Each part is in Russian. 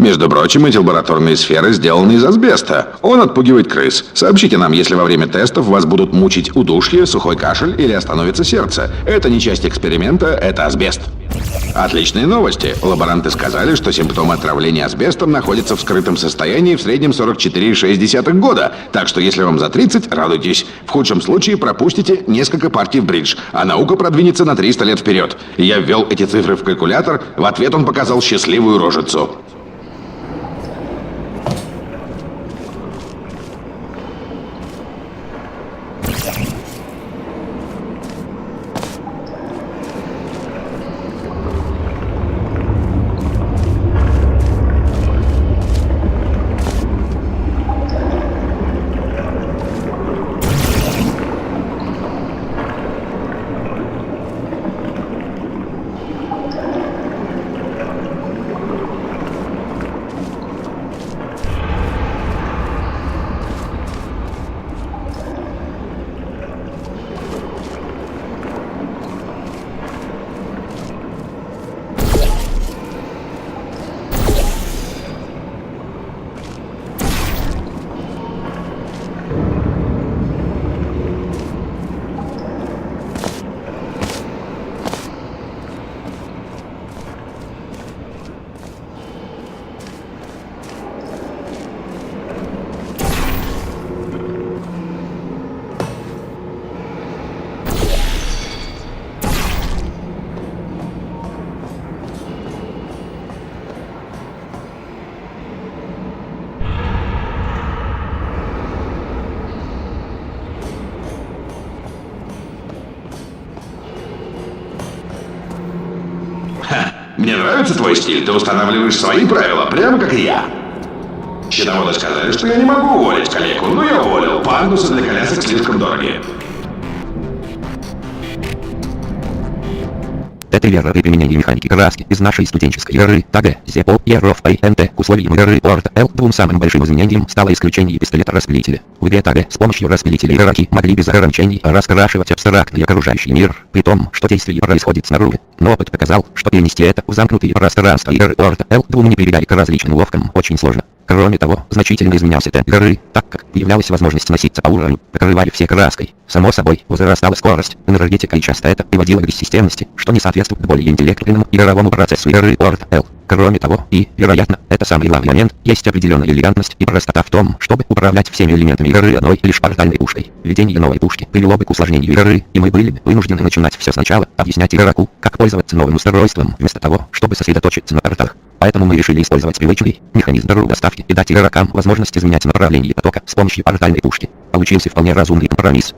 Между прочим, эти лабораторные сферы сделаны из асбеста. Он отпугивает крыс. Сообщите нам, если во время тестов вас будут мучить удушье, сухой кашель или остановится сердце. Это не часть эксперимента, это асбест. Отличные новости. Лаборанты сказали, что симптомы отравления асбестом находятся в скрытом состоянии в среднем 44,6 года. Так что если вам за 30, радуйтесь. В худшем случае пропустите несколько партий в бридж, а наука продвинется на 300 лет вперед. Я ввел эти цифры в калькулятор, в ответ он показал счастливую рожицу. Мне нравится твой стиль, ты устанавливаешь свои правила, прямо как и я. Счетоводы сказали, что я не могу уволить коллегу, но я уволил. Пандусы для колясок слишком дороги. Это вера при применении механики краски из нашей студенческой игры ТАГ, ЗЕПО, ЕРОВ, ПНТ к условиям игры Порт Л. Двум самым большим изменением стало исключение пистолета-распылителя. В игре ТАГ с помощью распылителя игроки могли без ограничений раскрашивать абстрактный окружающий мир, при том, что действие происходит снаружи. Но опыт показал, что перенести это в замкнутые пространства игры Порт Л. Двум не прибегая к различным уловкам очень сложно. Кроме того, значительно изменялся темп игры, так как появлялась возможность носиться по уровню, покрывая все краской. Само собой, возрастала скорость, энергетика и часто это приводило к бессистемности, что не соответствует более интеллектуальному игровому процессу игры Порт Л. Кроме того, и, вероятно, это самый главный момент, есть определенная элегантность и простота в том, чтобы управлять всеми элементами игры одной лишь портальной пушкой. Введение новой пушки привело бы к усложнению игры, и мы были бы вынуждены начинать все сначала, объяснять игроку, как пользоваться новым устройством, вместо того, чтобы сосредоточиться на порталах. Поэтому мы решили использовать привычный механизм доставки и дать игрокам возможность изменять направление потока с помощью портальной пушки. Получился вполне разумный компромисс.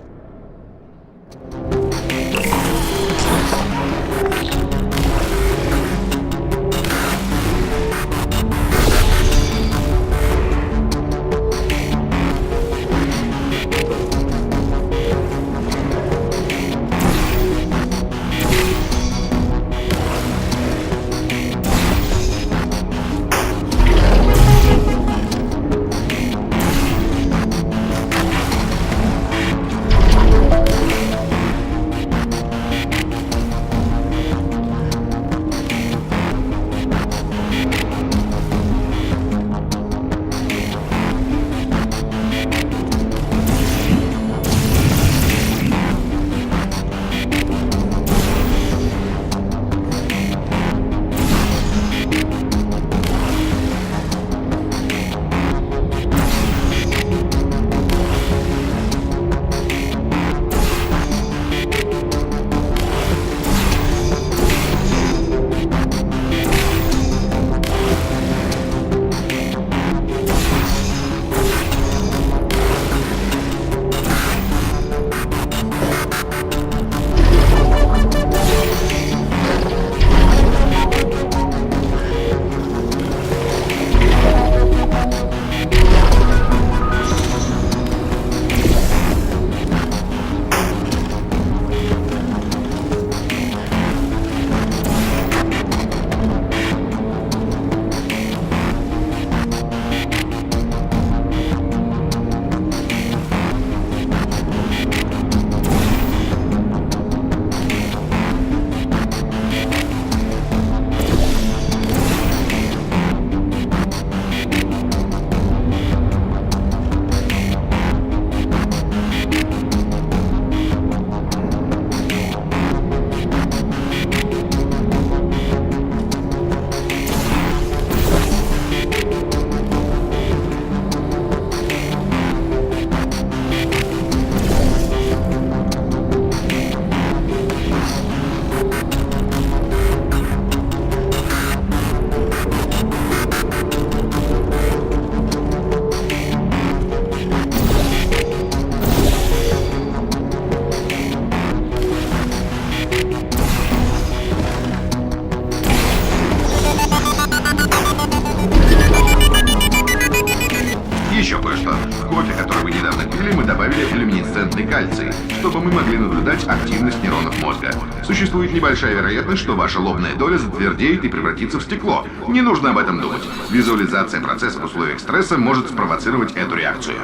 кальций, чтобы мы могли наблюдать активность нейронов мозга. Существует небольшая вероятность, что ваша лобная доля затвердеет и превратится в стекло. Не нужно об этом думать. Визуализация процесса в условиях стресса может спровоцировать эту реакцию.